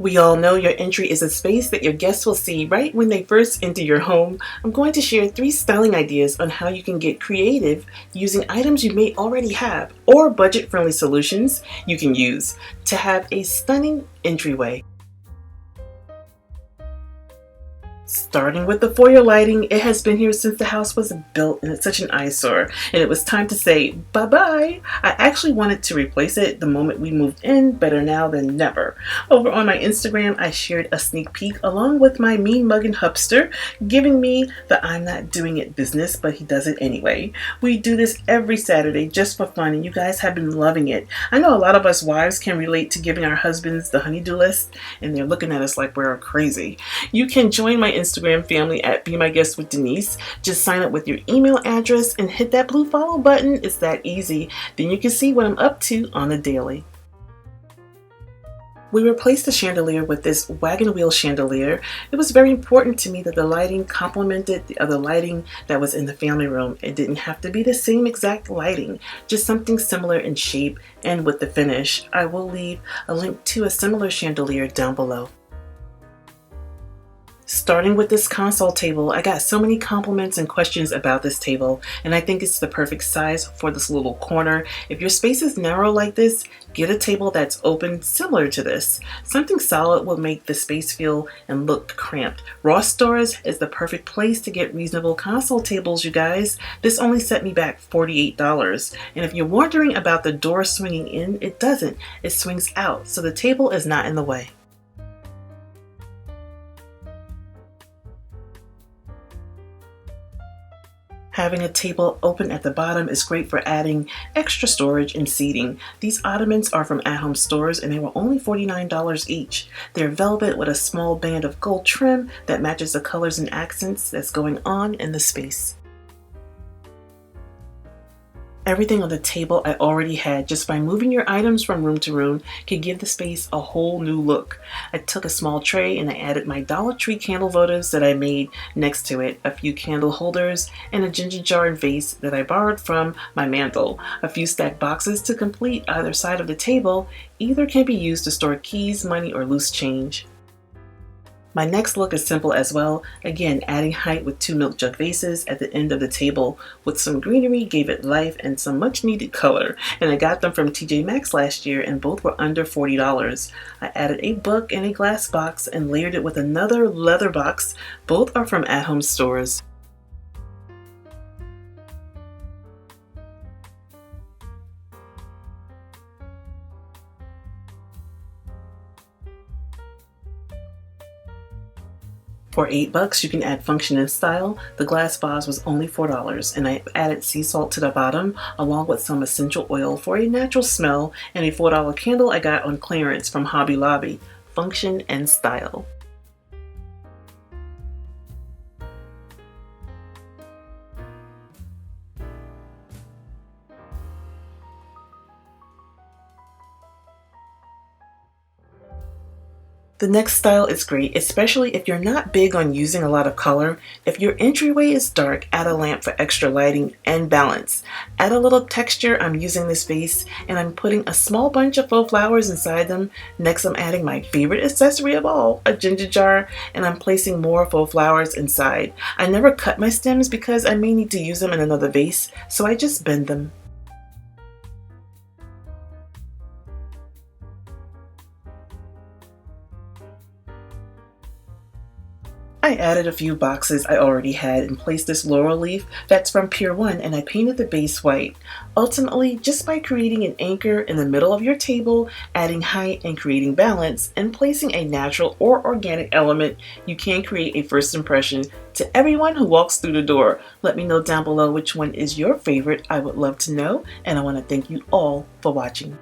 We all know your entry is a space that your guests will see right when they first enter your home. I'm going to share 3 styling ideas on how you can get creative using items you may already have or budget-friendly solutions you can use to have a stunning entryway. Starting with the foyer lighting, it has been here since the house was built and it's such an eyesore, and it was time to say bye-bye. I actually wanted to replace it the moment we moved in, better now than never. Over on my Instagram, I shared a sneak peek along with my mean mugging hubster, giving me the I'm not doing it business, but he does it anyway. We do this every Saturday just for fun, and you guys have been loving it. I know a lot of us wives can relate to giving our husbands the honey-do list, and they're looking at us like we're crazy. You can join my Instagram family at Be My Guest with Denise. Just sign up with your email address and hit that blue follow button. It's that easy. Then you can see what I'm up to on the daily. We replaced the chandelier with this wagon wheel chandelier. It was very important to me that the lighting complemented the other lighting that was in the family room. It didn't have to be the same exact lighting, just something similar in shape and with the finish. I will leave a link to a similar chandelier down below. Starting with this console table, I got so many compliments and questions about this table, and I think it's the perfect size for this little corner. If your space is narrow like this, get a table that's open similar to this. Something solid will make the space feel and look cramped. Ross Stores is the perfect place to get reasonable console tables, you guys. This only set me back $48. And if you're wondering about the door swinging in, it doesn't. It swings out, so the table is not in the way. Having a table open at the bottom is great for adding extra storage and seating. These Ottomans are from at-home stores and they were only $49 each. They're velvet with a small band of gold trim that matches the colors and accents that's going on in the space. Everything on the table I already had. Just by moving your items from room to room can give the space a whole new look. I took a small tray and I added my Dollar Tree candle votives that I made next to it, a few candle holders, and a ginger jar and vase that I borrowed from my mantle. A few stacked boxes to complete either side of the table. Either can be used to store keys, money, or loose change. My next look is simple as well. Again, adding height with 2 milk jug vases at the end of the table with some greenery gave it life and some much needed color. And I got them from TJ Maxx last year and both were under $40. I added a book and a glass box and layered it with another leather box. Both are from at-home stores. For $8, you can add function and style. The glass vase was only $4, and I added sea salt to the bottom along with some essential oil for a natural smell, and a $4 candle I got on clearance from Hobby Lobby. Function and style. The next style is great, especially if you're not big on using a lot of color. If your entryway is dark, add a lamp for extra lighting and balance. Add a little texture. I'm using this vase and I'm putting a small bunch of faux flowers inside them. Next, I'm adding my favorite accessory of all, a ginger jar, and I'm placing more faux flowers inside. I never cut my stems because I may need to use them in another vase, so I just bend them. I added a few boxes I already had and placed this laurel leaf that's from Pier 1 and I painted the base white. Ultimately, just by creating an anchor in the middle of your table, adding height and creating balance, and placing a natural or organic element, you can create a first impression to everyone who walks through the door. Let me know down below which one is your favorite. I would love to know, and I want to thank you all for watching.